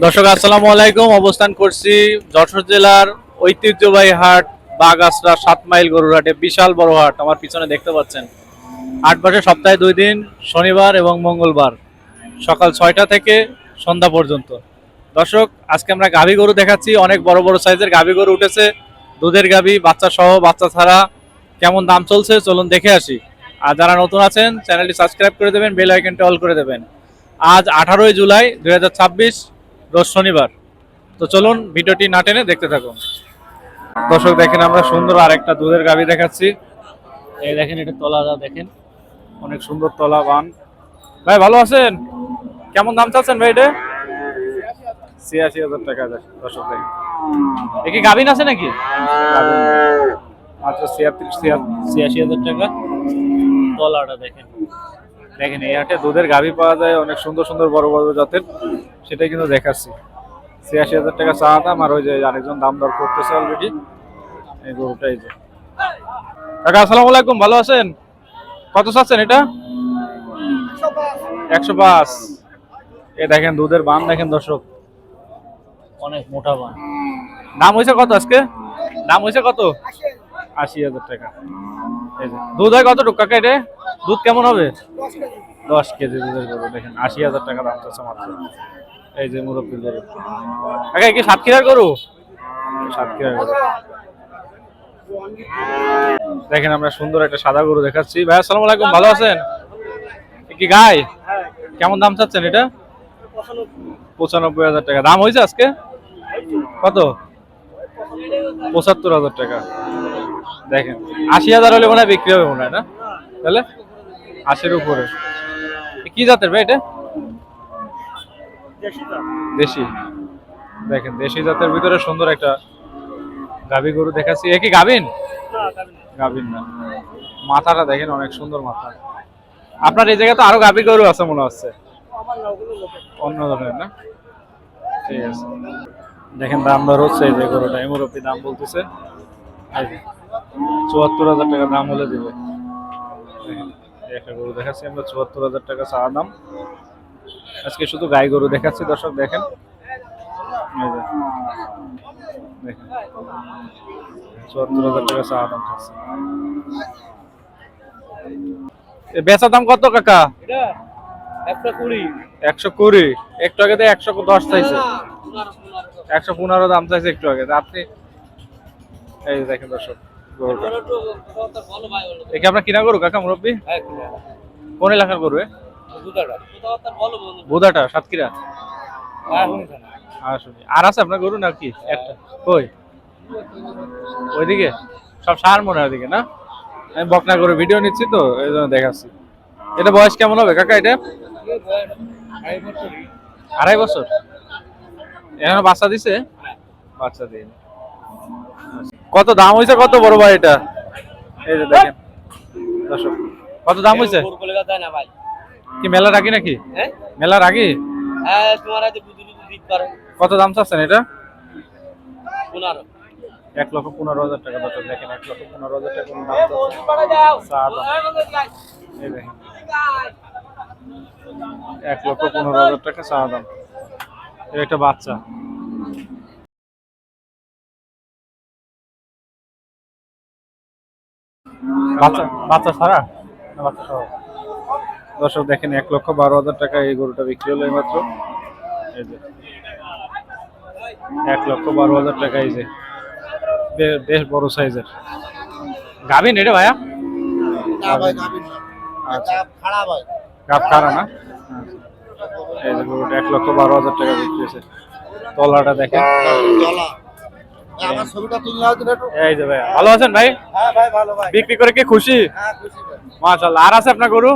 দর্শক আসসালামু আলাইকুম। অবস্থান করছি যশোর জেলার ঐতিহ্যবাহী হাট বাগাসরা 7 মাইল গরুর হাটে। বিশাল বড় হাট আমার পিছনে দেখতে পাচ্ছেন। হাট বসে সপ্তাহে 2 দিন, শনিবার এবং মঙ্গলবার, সকাল 6টা থেকে সন্ধ্যা পর্যন্ত। দর্শক আজকে আমরা গাভী গরু দেখাচ্ছি। অনেক বড় বড় সাইজের গাভী গরু উঠেছে, দুধের গাভী, বাচ্চা সহ বাচ্চা ছাড়া। কেমন দাম চলছে চলুন দেখে আসি। আর যারা নতুন আছেন চ্যানেলটি সাবস্ক্রাইব করে দেবেন, বেল আইকনটা অল করে দেবেন। আজ 18 জুলাই 2026, রোজ শনিবার। তো চলুন ভিডিওটি না টেনে দেখতে থাকুন। দর্শক দেখেন আমরা সুন্দর আরেকটা দুধের গাভী দেখাচ্ছি। এই দেখেন, এটা তলাটা দেখেন, অনেক সুন্দর তলা বান। ভাই ভালো আছেন? কেমন দাম চাচ্ছেন ভাই এটা? 86,000 টাকা। দর্শক দেখেন, এ কি গাভীন আছে নাকি? মাত্র 86,000 টাকা। তলাটা দেখেন, দেখেন এই হাটে দুধের গাভী পাওয়া যায় অনেক সুন্দর সুন্দর বড় বড় জাতের, সেটাই কিন্তু দেখাচ্ছি। 86,000 টাকা চা দাম। আর ওই যে আরেকজন দাম দর করতেছে অলরেডি এই গরুটাই। যে কাকা আসসালামু আলাইকুম, ভালো আছেন? কত চাচ্ছেন এটা? 105। এ দেখেন দুধের বান দেখেন দর্শক, অনেক মোটা বান। দাম হয়েছে কত আজকে? দাম হয়েছে কত? 80,000 টাকা। এই যে দুধ হয় কতটুকু কাকা? এটা দুধ কেমন হবে? 10 কেজি দুধের গরু। দেখেন 80,000 টাকা দাম চাচ্ছে মাত্র। এই যে মুরব্বী গরু। কাকা কি সাতক্ষীরার গরু? সাতক্ষীরার গরু। দেখেন আমরা সুন্দর একটা সাদা গরু দেখাচ্ছি। ভাই আসসালামু আলাইকুম, ভালো আছেন? কি গাই? কেমন দাম চাচ্ছেন এটা? 95,000 টাকা। দাম হয়েছে আজকে কত? 75,000 টাকা। দেখেন 80,000 হলে মনে হয় বিক্রি হবে মনে হয়, না তাহলে 80-এর উপরে। কি জাতের ভাই এটা? দেশি। দেখেন দেশি জাতের ভিতরে সুন্দর একটা গাভী গরু দেখাচ্ছি। এ কি গাভীন? গাভীন না। মাথাটা দেখেন অনেক সুন্দর মাথা। আপনার এই জায়গায় তো আরো গাভী গরু আছে মনে হচ্ছে, অন্য ধরনের, না? ঠিক আছে। দেখেন দাম দর হচ্ছে। এই যে গরুটা এই মুরব্বী দাম বলতেছে 74,000 টাকা দাম হলে দিবে। দেখেন একটা গরু দেখাচ্ছি আমরা, 74,000 টাকা চা দাম। আজকে শুধু গাই গরু দেখাচ্ছি দর্শক। দেখেন এই যে দেখেন 74,000 টাকা চা দাম থাকছে। বেচা দাম কত কাকা? 120। একটু আগে তো 110 চাইছে, 115 দাম চাইছে একটু আগে। আপনি এই দেখেন দর্শক গরুটা। দেখি আপনার কিনা গরু কাকা মুরব্বী? কোন এলাকার গরু? বুদাটা সাতক্ষীরা। আর আছে আপনার গরু নাকি একটা? কই ওইদিকে সব সার মনে হয় ওইদিকে, না? আমি বকনা গরু ভিডিও নিচ্ছি তো এই জন্য দেখাচ্ছি। এটা বয়স কেমন হবে কাকা এটা? 2.5 বছর। এখনো বাচ্চা দিছে? বাচ্চা দিয়ে। কত দাম হয়েছে কত বড় ভাই এটা? এই যে দেখেন দর্শক কত দাম হয়েছে। কি মেলার আগে নাকি? মেলার আগে। কত দাম চাচ্ছেন এটা? 1,15,000 টাকা। দর্শক দেখেন 1,15,000 টাকা দাম। এই দেখেন 1,15,000 টাকা চা দাম। এর একটা বাচ্চা। বাচ্চা বাচ্চা ছাড়া না বাচ্চা সহ? দর্শক দেখেন 1,12,000 টাকা এই গরুটা বিক্রি হলো এইমাত্র। এই যে 1,12,000 টাকা। এই যে বেশ বড় সাইজের গাভিন এটা ভাইয়া? আচ্ছা গাভ খাড়া না? এই যে গরুটা 1,12,000 টাকা বিক্রি হয়েছে। তলাটা দেখেন। এই যে ভাইয়া ভালো আছেন ভাই? বিক্রি করে কি খুশি? মাশাআল্লাহ। আর আছে আপনার গরু?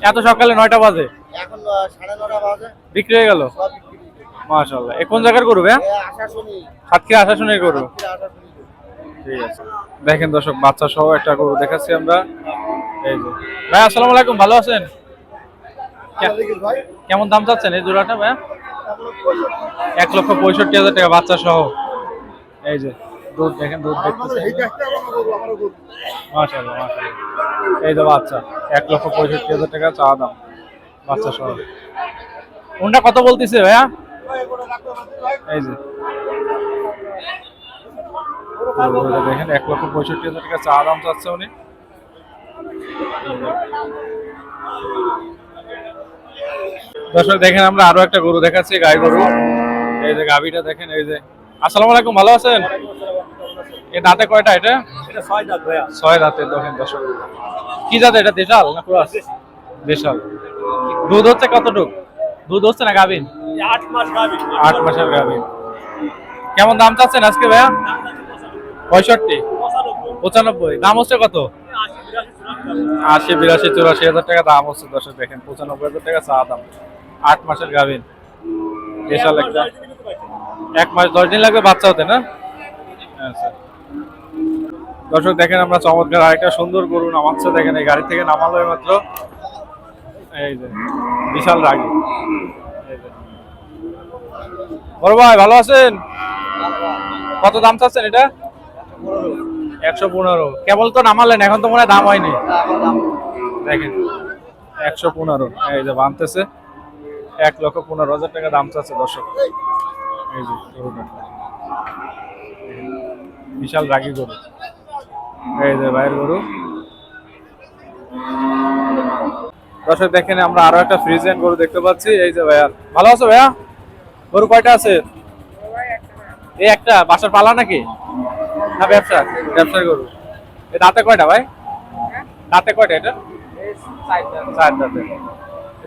এত সকালে 9টা বাজে বিক্রি হয়ে গেল? মাশাআল্লাহ। কোন জায়গার গরু ভাইয়া? সাতক্ষীরা আশাশুনির গরু। ঠিক আছে। দেখেন দর্শক বাচ্চা সহ একটা গরু দেখাচ্ছি আমরা। এই যে ভাই আসসালামু আলাইকুম, ভালো আছেন? কেমন দাম চাচ্ছেন এই জোড়াটা ভাইয়া? 1,65,000 টাকা বাচ্চা সহ। এই যে দুধ দেখেন, দুধ দেখতেছেন মাশাআল্লাহ মাশাআল্লাহ। এই যে বাচ্চা 1,65,000 টাকা চা দাম বাচ্চা সহ। কোনটা কত বলতেছে ভাইয়া? এই যে গরুটা দেখেন 1,65,000 টাকা চা দাম চাচ্ছে উনি। দর্শক দেখেন আমরা আরো একটা গরু দেখাচ্ছি, গাই গরু। এই যে গাভীটা দেখেন, এই যে। আসসালামু আলাইকুম, ভালো আছেন? এই দাঁতে কয়টা এটা? এটা 6 দাঁত ভাইয়া। 6 দাঁতের দেখেন দর্শক। কি জাত এটা, দেশাল না ক্রস? দেশাল। দুধ হচ্ছে কতটুক? দুধ হচ্ছে না গাভীন? 8 মাস গাভী। 8 মাসের গাভীন। কেমন দাম চাচ্ছেন আজকে ভাইয়া? 65, 95। দাম হচ্ছে কত? 80, 82, 84,000 টাকা দাম হচ্ছে দর্শক দেখেন। 95,000 টাকা চা দাম। 8 মাসের গাভীন, দেশাল একটা। 1 মাস 10 দিন লাগবে বাচ্চা হতে না? আচ্ছা। দর্শক দেখেন আমরা চমৎকার আরেকটা সুন্দর গরু নামাচ্ছে দেখেন, এই গাড়ি থেকে নামালো মাত্র। এই যে বিশাল রাগী। এই যে বড় ভাই, ভালো আছেন? কত দাম চাচ্ছেন এটা? 115। কেবল তো নামালেন, এখন তো মনে হয় দাম হয়নি। দেখেন 115, এই যে বানতেছে। 1,15,000 টাকা দাম চাচ্ছে দর্শক। এই যে গরুটা বিশাল রাগী গরু। এই যে ভাইয়ের গরু। দর্শক দেখেন আমরা আরো একটা ফ্রিজিয়ান গরু দেখতে পাচ্ছি। এই যে ভাইয়া, ভালো আছো ভাইয়া? গরু কয়টা আছে? এই একটা। বাসার পালা নাকি না ব্যবসা? ব্যবসার গরু। এই দাঁতে কয়টা ভাই? দাঁতে কয়টা এটা? 4 দাঁতে।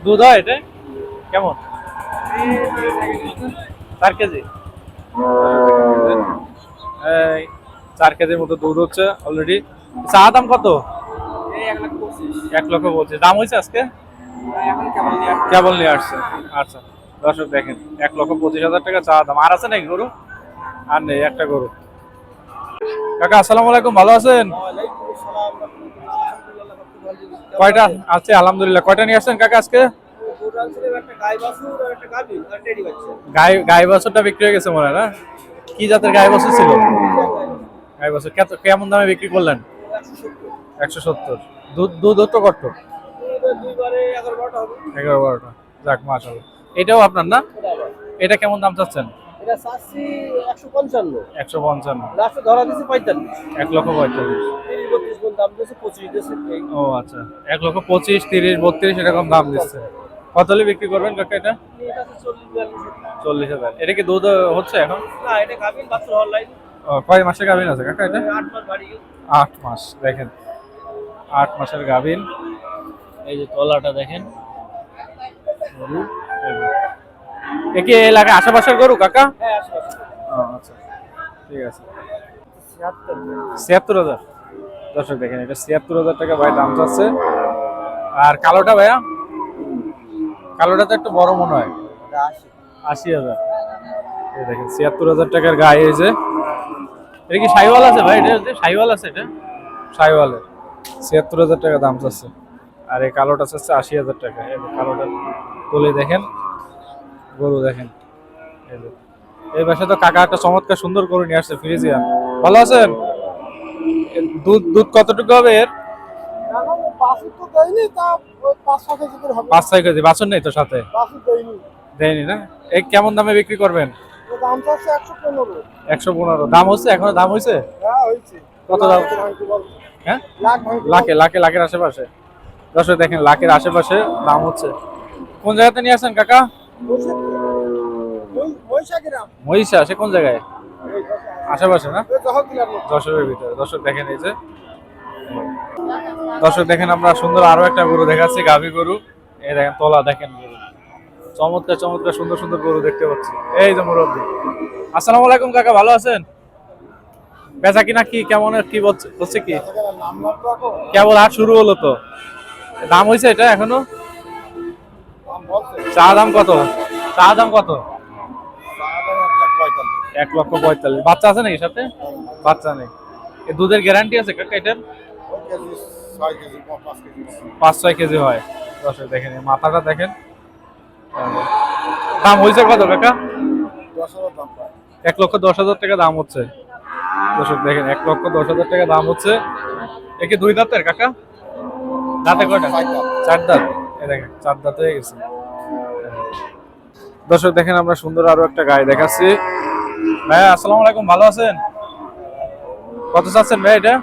দুধ হয় এটা কেমন? 4 কেজি। এই 4 কেজির মতো দুধ হচ্ছে অলরেডি। চা দাম কত? 1,25,000। দাম হয়েছে আজকে? কেবল নিয়ে আসছে। আচ্ছা দর্শক দেখেন 1,25,000 টাকা চা দাম। আর আছে নাকি গরু? আর নেই, একটা গরু। কাকা আসসালামু আলাইকুম, ভালো আছেন? কয়টা আছে? আলহামদুলিল্লাহ। কয়টা নিয়ে আসছেন কাকা আজকে? গাই বাছুরটা বিক্রি হয়ে গেছে মনে হয় না? কি জাতের গাই বাছুর ছিল? গাই বাছুর কেমন দামে বিক্রি করলেন? 170। দুধ তো কত? 11-12টা। যাক মাশাআল্লাহ। এটাও আপনার না? এটা কেমন দাম চাচ্ছেন? এটা চাচ্ছি 155। 155। লাস্টে ধরা দিছে 45। 1,45,000। 30-32 গুণ দাম দিয়েছে, 25 দিয়েছে। ও আচ্ছা, 1,25,000, 30, 32 এরকম দাম দিচ্ছে। কত হলে বিক্রি করবেন কাকা এটা? এটা আছে 40-42। 40,000। এটা কি দুধ হচ্ছে এখন? না, এটা গাভীর বাচ্চা হওয়ার লাইন। ও, কয় মাসের গাভীন আছে কাকা এটা? 8 মাস বাড়ি গেছে। 8 মাস। দেখেন 8 মাসের গাভীন। এই যে তলাটা দেখেন। গরু কি এলাকায় আশেপাশের গরু কাকা? হ্যাঁ, আশেপাশে। ও আচ্ছা, ঠিক আছে। 76,000। দর্শক দেখেন এটা 76,000 টাকা ভাই দাম চাচ্ছে। আর কালোটা ভাইয়া? কালোটা তো একটু বড় মনে হয়। 80,000। এই দেখেন 76,000 টাকার গায়ে। এই যে এটা কি শাহিওয়াল আছে ভাই? এটা শাহিওয়াল আছে? এটা শাহিওয়ালের। 76,000 টাকা দাম চাচ্ছে। আর এই কালোটা চাচ্ছে 80,000 টাকা। এই যে কালোটা তুলে দেখেন, গরু দেখেন। এই যে এই পাশে তো কাকা একটা চমৎকার সুন্দর গরু নিয়ে আসছে, ফ্রিজিয়ান। ভালো আছেন? দুধ কতটুকু হবে এর? 5-6 কেজি। বাছুর নেই তো সাথে? দেয়নি না? এই কেমন দামে বিক্রি করবেন? 115। দাম হচ্ছে এখনো? দাম হয়েছে? কত দাম? হ্যাঁ, লাখের আশেপাশে। দর্শক দেখেন লাখের আশেপাশে দাম হচ্ছে। কোন জায়গাতে নিয়ে আসেন কাকা? মহিষা। সে কোন জায়গায়? আশেপাশে না? যশোরের ভিতরে। দর্শক দেখেন এই যে, দর্শক দেখেন আমরা সুন্দর আরো একটা গরু দেখাচ্ছি, গাভী গরু। এই দেখেন তলা দেখেন গরু। চমৎকার চমৎকার সুন্দর সুন্দর গরু দেখতে পাচ্ছি। এই যে মুরব্বী। আসসালামু আলাইকুম কাকা, ভালো আছেন? বেচা কিনা কি কেমন কি হচ্ছে কি? কেবল হাট শুরু হলো তো। দাম হয়েছে এটা এখনো? চা দাম কত? চা দাম কত? 1,45,000। বাচ্চা আছে নাকি সাথে? বাচ্চা নেই। দুধের গ্যারান্টি আছে কাকা এটার? 5-6 কেজি হয়। দর্শক দেখেন মাথাটা দেখেন। দাম হয়েছে কত কাকা? 1,10,000 টাকা দাম হচ্ছে। দর্শক দেখেন 1,10,000 টাকা দাম হচ্ছে। একে 2 দাঁতের কাকা? দাঁতে কয়টা? 4 দাঁত। এই দেখেন 4 দাঁত হয়ে গেছে। দর্শক দেখেন আমরা সুন্দর আরো একটা গাই দেখাচ্ছি। ভাইয়া আসসালামু আলাইকুম, ভালো আছেন? কত চাচ্ছেন ভাই এটা?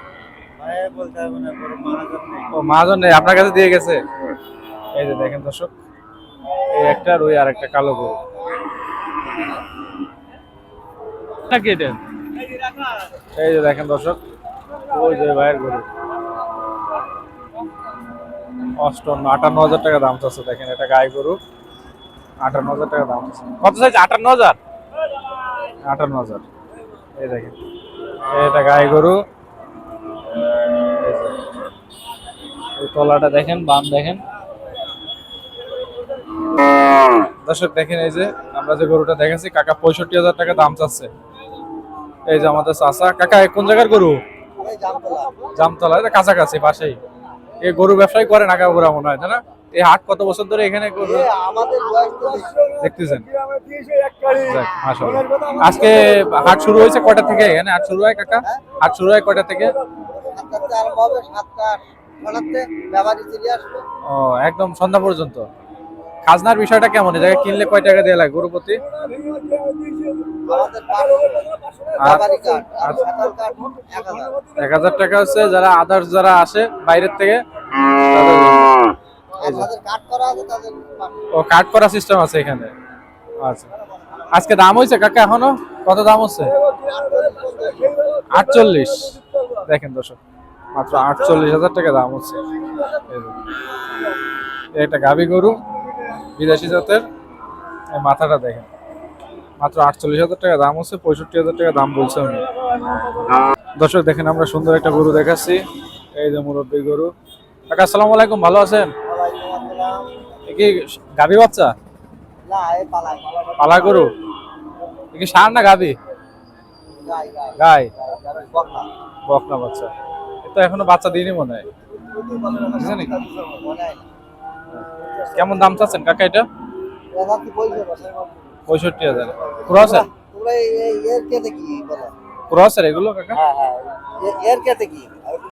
ও মহাজন নেই, আপনার কাছে দিয়ে গেছে। এই যে দেখেন দর্শক, এই একটা আর ওই আর একটা কালো গরু নাকি এটা? এই যে দেখেন দর্শক, ওই যে ভাইয়ের গরু 58,000 টাকা দাম চাচ্ছে। দেখেন এটা গাই গরু, 58,000 টাকা দাম চাচ্ছে। কত চাইছে? 58,000। 58,000। এই দেখেন এটা গাই গরু। এই যে, এই তলাটা দেখেন, বাম দেখেন দর্শক। দেখেন এই যে আমরা যে গরুটা দেখাচ্ছি, কাকা 65,000 টাকা দাম চাচ্ছে। এই যে আমাদের চাচা। কাকা কোন জায়গার গরু? জামতলা, এটা কাছাকাছি পাশেই। এই গরু ব্যবসায় করে নাগাগোড়া মনে হয়, তাই না? এই হাট কত বছর ধরে এখানে গরু দেখতেছেন? যাক, মাশাআল্লাহ। আজকে হাট শুরু হয়েছে কয়টা থেকে? এখানে হাট শুরু হয় কাকা? হাট শুরু হয় কয়টা থেকে? ও, একদম সন্ধ্যা পর্যন্ত। খাজনার বিষয়টা কেমন? এই জায়গায় কিনলে কয় টাকা দেওয়া লাগে গরু প্রতি? আর 1,000 টাকা হচ্ছে যারা আদার্স যারা আসে বাইরের থেকে তাদের জন্য। এই যে। ও, কাট করা সিস্টেম আছে এখানে। আচ্ছা, আজকে দাম হয়েছে কাকা এখনো? কত দাম হচ্ছে? 48। দেখেন দর্শক, মাত্র 48,000 টাকা দাম হচ্ছে। এই যে। এটা গাভী গরু, বিদেশি জাতের। এই মাথাটা দেখেন, মাত্র 48,000 টাকা দাম হচ্ছে। 65,000 টাকা দাম বলছে উনি। দর্শক দেখেন আমরা সুন্দর একটা গরু দেখাচ্ছি। এই যে মুরব্বী গরু। কাকা আসসালামু আলাইকুম, ভালো আছেন? এ কি গাভী বাচ্চা? পালা গরু? এ কি ষাঁড় না গাভী? গাই, বকনা বাচ্চা। এ তো এখনো বাচ্চা দিইনি মনে হয়। বুঝছেন নাকি? কেমন দাম চাচ্ছেন কাকা এটা? 65,000। ক্রসের? ক্রসের এগুলো কাকা? এর কেতে কি